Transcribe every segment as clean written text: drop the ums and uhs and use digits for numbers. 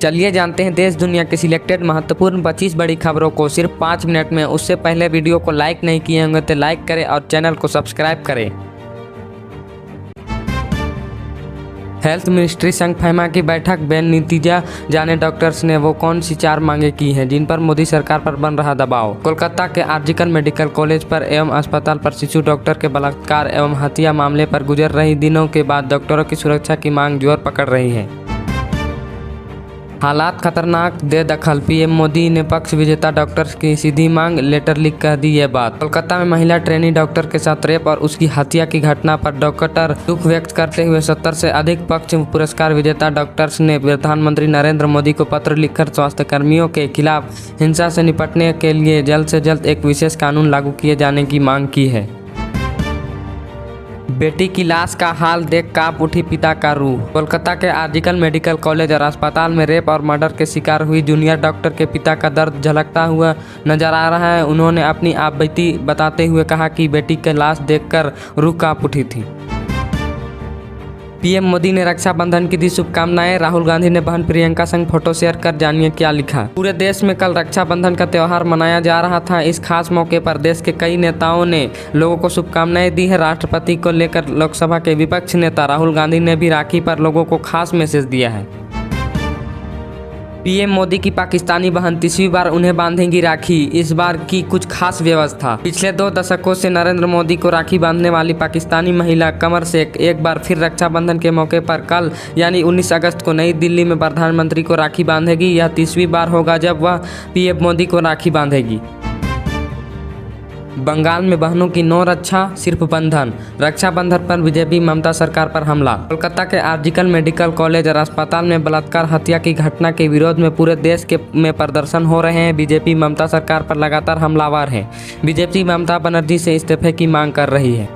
चलिए जानते हैं देश दुनिया की सिलेक्टेड महत्वपूर्ण 25 बड़ी खबरों को सिर्फ 5 मिनट में। उससे पहले वीडियो को लाइक नहीं किए होंगे तो लाइक करें और चैनल को सब्सक्राइब करें। हेल्थ मिनिस्ट्री संग फैमा की बैठक, बेनतीजा जाने डॉक्टर्स ने वो कौन सी 4 मांगे की हैं जिन पर मोदी सरकार पर बन रहा दबाव। कोलकाता के आरजीकर मेडिकल कॉलेज पर एवं अस्पताल पर शिशु डॉक्टर के बलात्कार एवं हत्या मामले पर गुजर रही दिनों के बाद डॉक्टरों की सुरक्षा की मांग जोर पकड़ रही है। हालात खतरनाक, दे दखल। पीएम मोदी ने पक्ष विजेता डॉक्टर्स की सीधी मांग लेटर लिख कर दी ये बात। कोलकाता में महिला ट्रेनी डॉक्टर के साथ रेप और उसकी हत्या की घटना पर डॉक्टर दुख व्यक्त करते हुए 70 से अधिक पक्ष पुरस्कार विजेता डॉक्टर्स ने प्रधानमंत्री नरेंद्र मोदी को पत्र लिखकर स्वास्थ्य कर्मियों के खिलाफ हिंसा से निपटने के लिए जल्द से जल्द एक विशेष कानून लागू किए जाने की मांग की है। बेटी की लाश का हाल देख कांप उठी पिता का रूह। कोलकाता के आरजीकर मेडिकल कॉलेज और अस्पताल में रेप और मर्डर के शिकार हुई जूनियर डॉक्टर के पिता का दर्द झलकता हुआ नजर आ रहा है। उन्होंने अपनी आपबीती बताते हुए कहा कि बेटी की लाश देखकर रूह कांप उठी थी। पीएम मोदी ने रक्षाबंधन की दी शुभकामनाएं। राहुल गांधी ने बहन प्रियंका संग फोटो शेयर कर जानिए क्या लिखा। पूरे देश में कल रक्षाबंधन का त्यौहार मनाया जा रहा था। इस खास मौके पर देश के कई नेताओं ने लोगों को शुभकामनाएं दी है। राष्ट्रपति को लेकर लोकसभा के विपक्ष नेता राहुल गांधी ने भी राखी पर लोगों को खास मैसेज दिया है। पीएम मोदी की पाकिस्तानी बहन 30वीं बार उन्हें बांधेंगी राखी। इस बार की कुछ खास व्यवस्था। पिछले 2 दशकों से नरेंद्र मोदी को राखी बांधने वाली पाकिस्तानी महिला कमर शेख एक बार फिर रक्षाबंधन के मौके पर कल यानी 19 अगस्त को नई दिल्ली में प्रधानमंत्री को राखी बांधेगी। यह 30वीं बार होगा जब वह पीएम मोदी को राखी बांधेगी। बंगाल में बहनों की नो रक्षा सिर्फ बंधन। रक्षाबंधन पर बीजेपी ममता सरकार पर हमला। कोलकाता के आरजीकर मेडिकल कॉलेज और अस्पताल में बलात्कार हत्या की घटना के विरोध में पूरे देश में प्रदर्शन हो रहे हैं। बीजेपी ममता सरकार पर लगातार हमलावर है। बीजेपी ममता बनर्जी से इस्तीफे की मांग कर रही है।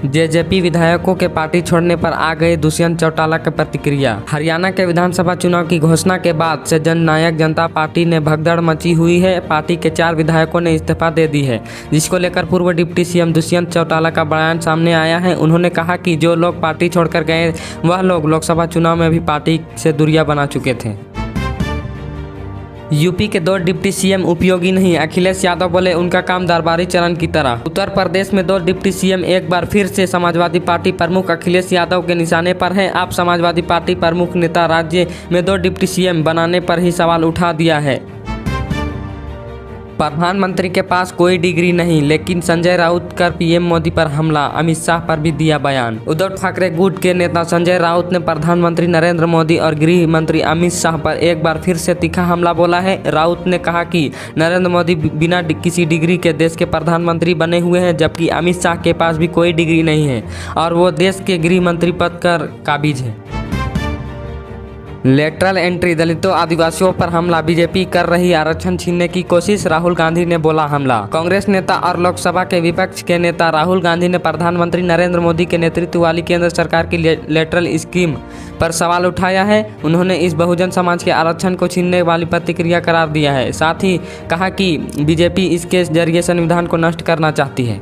जेजेपी विधायकों के पार्टी छोड़ने पर आ गए दुष्यंत चौटाला की प्रतिक्रिया। हरियाणा के विधानसभा चुनाव की घोषणा के बाद से जननायक जनता पार्टी ने भगदड़ मची हुई है। पार्टी के 4 विधायकों ने इस्तीफा दे दी है, जिसको लेकर पूर्व डिप्टी सीएम दुष्यंत चौटाला का बयान सामने आया है। उन्होंने कहा कि जो लोग पार्टी छोड़कर गए वह लोग लोकसभा चुनाव में भी पार्टी से दूरियां बना चुके थे। यूपी के 2 डिप्टी सीएम उपयोगी नहीं, अखिलेश यादव बोले उनका काम दरबारी चरण की तरह। उत्तर प्रदेश में 2 डिप्टी सीएम एक बार फिर से समाजवादी पार्टी प्रमुख अखिलेश यादव के निशाने पर हैं। अब समाजवादी पार्टी प्रमुख नेता राज्य में 2 डिप्टी सीएम बनाने पर ही सवाल उठा दिया है। प्रधानमंत्री के पास कोई डिग्री नहीं, लेकिन संजय राउत कर पीएम मोदी पर हमला। अमित शाह पर भी दिया बयान। उद्धव ठाकरे गुट के नेता संजय राउत ने प्रधानमंत्री नरेंद्र मोदी और गृह मंत्री अमित शाह पर एक बार फिर से तीखा हमला बोला है। राउत ने कहा कि नरेंद्र मोदी बिना किसी डिग्री के देश के प्रधानमंत्री बने हुए हैं, जबकि अमित शाह के पास भी कोई डिग्री नहीं है और वो देश के गृह मंत्री पद पर काबिज है। लेटरल एंट्री, दलितों आदिवासियों पर हमला। बीजेपी कर रही आरक्षण छीनने की कोशिश, राहुल गांधी ने बोला हमला। कांग्रेस नेता और लोकसभा के विपक्ष के नेता राहुल गांधी ने प्रधानमंत्री नरेंद्र मोदी के नेतृत्व वाली केंद्र सरकार की लेटरल स्कीम पर सवाल उठाया है। उन्होंने इस बहुजन समाज के आरक्षण को छीनने वाली प्रतिक्रिया करार दिया है। साथ ही कहा कि बीजेपी इसके जरिए संविधान को नष्ट करना चाहती है।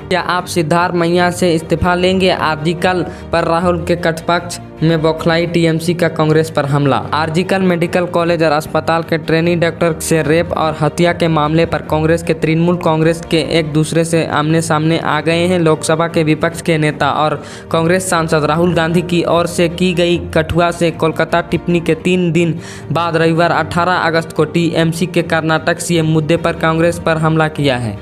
क्या आप सिद्धार्थ मैया से इस्तीफा लेंगे? आरजीकर पर राहुल के कटपक्ष में बौखलाई टीएमसी का कांग्रेस पर हमला। आरजीकर मेडिकल कॉलेज और अस्पताल के ट्रेनी डॉक्टर से रेप और हत्या के मामले पर कांग्रेस के तृणमूल कांग्रेस के एक दूसरे से आमने सामने आ गए हैं। लोकसभा के विपक्ष के नेता और कांग्रेस सांसद राहुल गांधी की ओर से की गई कठुआ से कोलकाता टिप्पणी के 3 दिन बाद रविवार 18 अगस्त को टीएमसी के कर्नाटक सीएम मुद्दे पर कांग्रेस पर हमला किया है।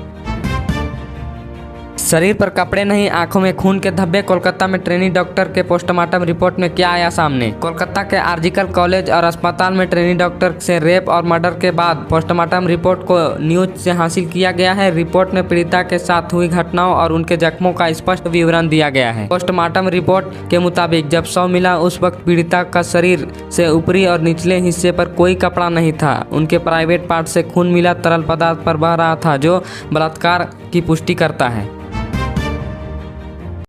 शरीर पर कपड़े नहीं, आंखों में खून के धब्बे। कोलकाता में ट्रेनी डॉक्टर के पोस्टमार्टम रिपोर्ट में क्या आया सामने? कोलकाता के आरजीकर कॉलेज और अस्पताल में ट्रेनी डॉक्टर से रेप और मर्डर के बाद पोस्टमार्टम रिपोर्ट को न्यूज से हासिल किया गया है। रिपोर्ट में पीड़िता के साथ हुई घटनाओं और उनके जख्मों का स्पष्ट विवरण दिया गया है। पोस्टमार्टम रिपोर्ट के मुताबिक जब शव मिला उस वक्त पीड़िता का शरीर से ऊपरी और निचले हिस्से पर कोई कपड़ा नहीं था। उनके प्राइवेट पार्ट से खून मिला तरल पदार्थ पर बह रहा था, जो बलात्कार की पुष्टि करता है।